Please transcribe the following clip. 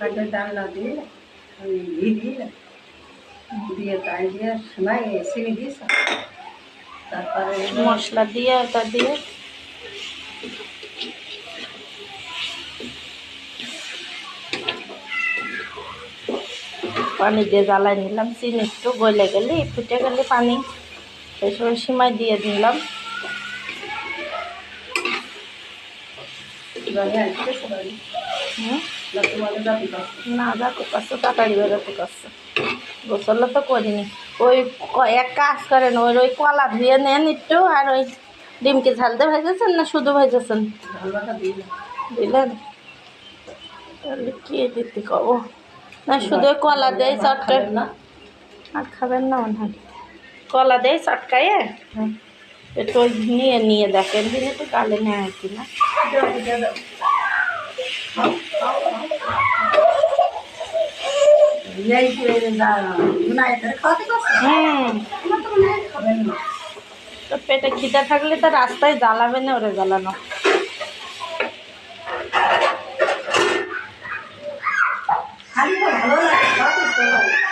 কাঠের ডালনা দিয়ে ওই ঘি দিয়ে দিয়ে তাই দিয়ে সেমাই চিনি দিয়েছ, তারপরে মশলা দিয়ে ওটা দিয়ে পানি দিয়ে জ্বালাই নিলাম। চিনি একটু গলে গেলে ফুটে গেলে পানি সেই সময় সিমাই দিয়ে দিলাম। না যাতে করছে তাড়াতাড়ি বেরোতে করছে, গোসল তো করিনি। ওই এক কাজ করেন, ওই কলা ধুয়ে নেন একটু, আর ওই ডিমকে ঝালতে ভেজেছেন না শুধু ভেজেছেন? দিলেন তাহলে কি দিতে কব না, শুধু ওই কলা দেয় চটকায় না। আর খাবেন না মনে হয়, কলা দেয় চটকায়ে একটু ওই নিয়ে নিয়ে দেখেন দিন একটু গালে নেয় কি না। তো পেটে খিদে থাকলে তো রাস্তায় জ্বালাবে না, ওরে জ্বালানো। ভালো লাগে।